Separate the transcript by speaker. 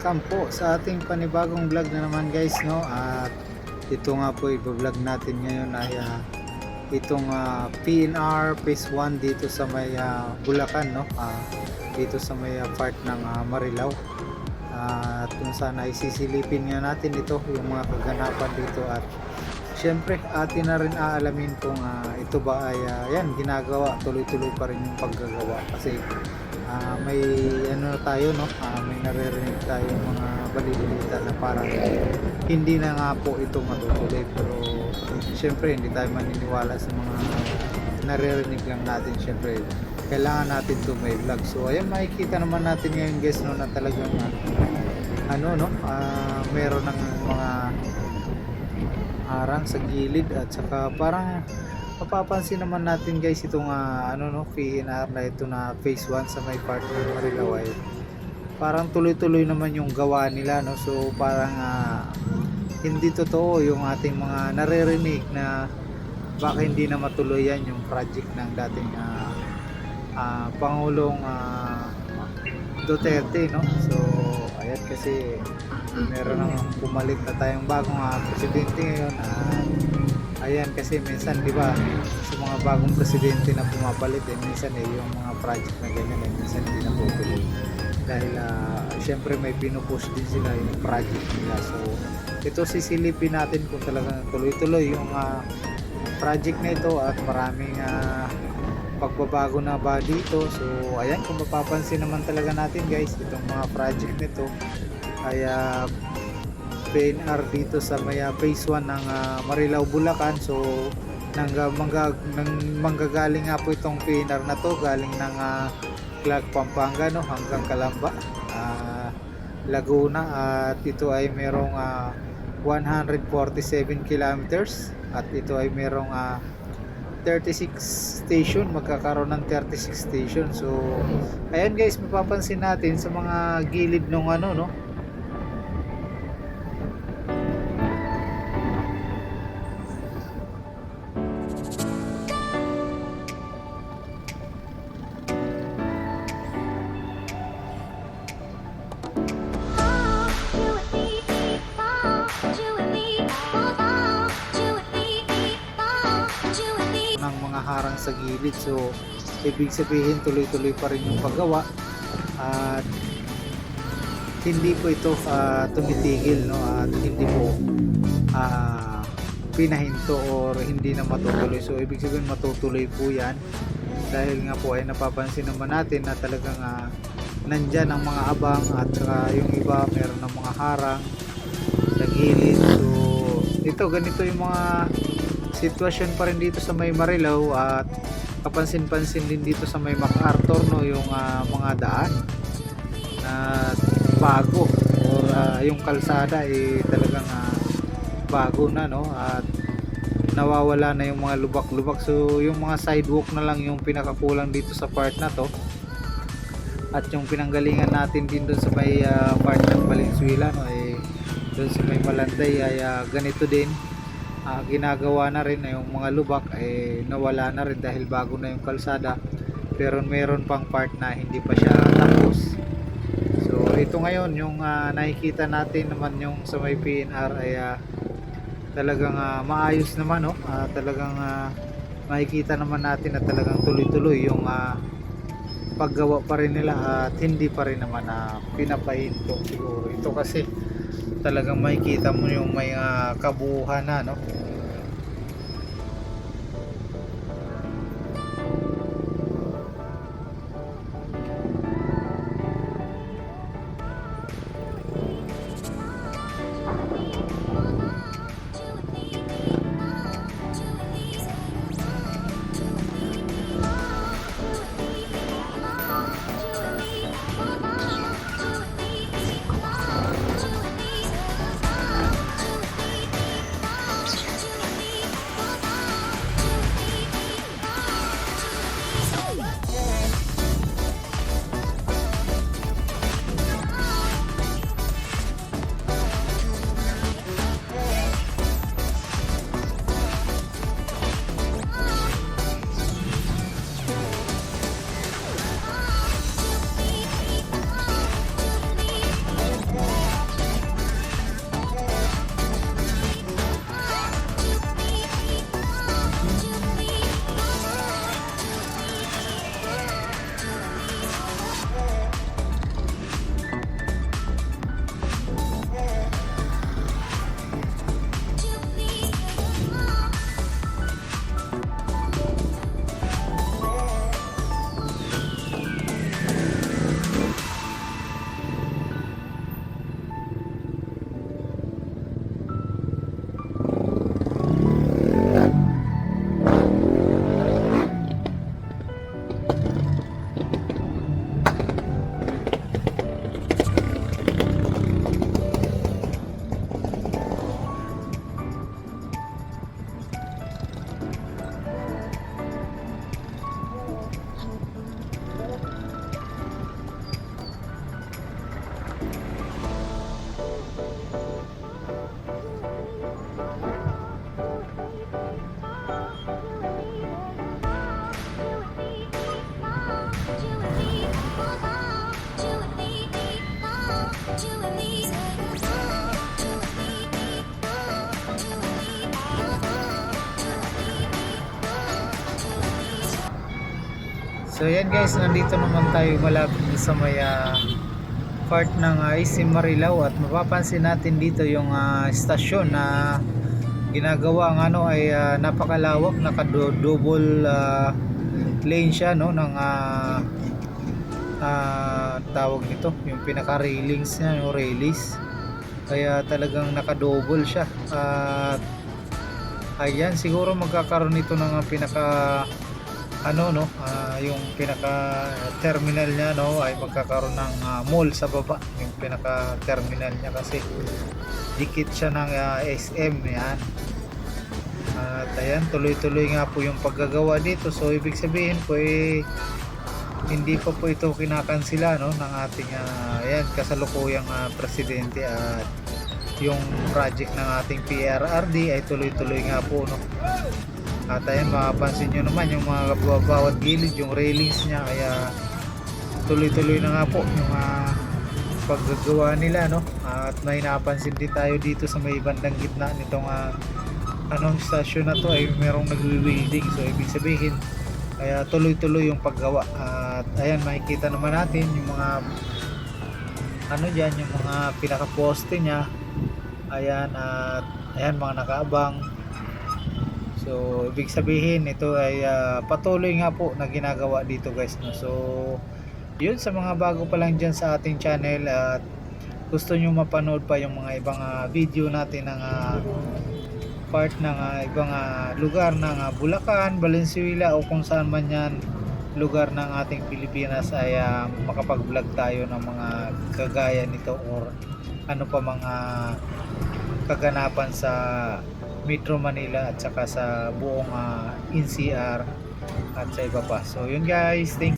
Speaker 1: welcome po sa ating panibagong vlog na naman guys, no? At ito nga po i-vlog natin ngayon ay itong PNR Phase 1 dito sa may Bulacan, no? Dito sa may part ng Marilao. At kung saan ay sisilipin nga natin ito, yung mga kaganapan dito, at syempre atin na rin aalamin kung ito ba ay yan, ginagawa, tuloy-tuloy pa rin yung paggagawa, kasi may ano tayo, no? May naririnig tayo mga balilita na parang hindi na nga po ito matutuloy, pero syempre hindi tayo maniniwala sa mga naririnig lang natin. Syempre kailangan natin to may vlog. So ayan, makikita naman natin ngayon guys, no, na talagang meron ng mga harang sa gilid, at saka parang mapapansin naman natin guys itong PNR na ito na Phase 1 sa may part ng Marilao ay parang tuloy-tuloy naman yung gawa nila, no? So parang hindi totoo yung ating mga naririnig na baka hindi na matuloy yan yung project ng dating Pangulong Duterte, no? So ayan, kasi meron nang pumalit na tayong bagong presidente ngayon. Ayan, kasi minsan di ba sa mga bagong presidente na pumapalit, minsan yung mga project na ganyan minsan hindi na tutuloy dahil syempre may pinupush din sila yung project nila. So ito sisilipin natin kung talagang tuloy-tuloy yung project na ito, at maraming pagbabago na ba dito. So ayan, kung mapapansin naman talaga natin guys, itong mga project nito ay PNR dito sa may Phase 1 ng Marilao, Bulacan. So manggagaling nga po itong PNR na to, galing ng Clark, Pampanga, no, hanggang Calamba, Laguna, at ito ay merong 147 kilometers, at ito ay merong 36 station, magkakaroon ng 36 station. So ayan guys, mapapansin natin sa mga gilid ng no, ng mga harang sa gilid. So ibig sabihin tuloy-tuloy pa rin yung paggawa, at hindi po ito tumitigil, no? At hindi po pinahinto or hindi na matutuloy. So ibig sabihin matutuloy po yan, dahil nga po ay napapansin naman natin na talagang nandyan ang mga abang, at saka yung iba meron ng mga harang sa gilid. So ito, ganito yung mga sitwasyon pa rin dito sa may Marilao, at kapansin-pansin din dito sa may MacArthur, no, yung mga daan na bago, or yung kalsada talagang bago na, no, at nawawala na yung mga lubak-lubak. So yung mga sidewalk na lang yung pinakakulang dito sa part na to, at yung pinanggalingan natin din doon sa may part ng Valenzuela, no, doon sa may Malanday ay ganito din. Ginagawa na rin yung mga lubak nawala na rin dahil bago na yung kalsada, pero meron pang part na hindi pa siya tapos. So ito ngayon yung nakikita natin naman yung sa may PNR ay talagang maayos naman, no? Talagang makikita naman natin na talagang tuloy-tuloy yung paggawa pa rin nila, at hindi pa rin naman pinapahinto siguro. Ito kasi talagang makikita mo yung may kabuuhan na, no? So yan guys, nandito naman tayo malapit sa may part ng IC Marilao, at mapapansin natin dito yung stasyon na ginagawa ang ano ay napakalawak, naka-double lane siya, no, ng tawag nito, yung pinaka railings niya, no, railings, kaya talagang naka-double siya. At ayan, siguro magkakaroon nito ng pinaka ano, no, yung pinaka terminal niya, no, ay magkakaroon ng mall sa baba, yung pinaka terminal niya, kasi dikit siya ng SM yan. At ayan, tuloy-tuloy nga po yung paggagawa dito. So ibig sabihin po hindi pa po ito kinakansila, no, ng ating ayan, kasalukuyang presidente, at yung project ng ating PRRD ay tuloy-tuloy nga po, no. At ayan, mapapansin nyo naman yung mga bawat gilid, yung railings niya, kaya tuloy-tuloy na nga po yung paggagawa nila, no. At may napansin din tayo dito sa may bandang gitna nitong anong stasyon na to ay merong nagwi-welding. So ibig sabihin kaya tuloy-tuloy yung paggawa. At ayan, makikita naman natin yung mga ano dyan, yung mga pinaka-poste nya. Ayan, at ayan, mga nakaabang. So ibig sabihin ito ay patuloy nga po na ginagawa dito guys, no. So yun, sa mga bago pa lang dyan sa ating channel at gusto nyo mapanood pa yung mga ibang video natin ng part ng ibang lugar ng Bulacan, Valenzuela, o kung saan man yan lugar ng ating Pilipinas, ay makapag-vlog tayo ng mga kagaya nito or ano pa mga kaganapan sa Metro Manila at saka sa buong NCR at sa iba pa. So yun guys, thank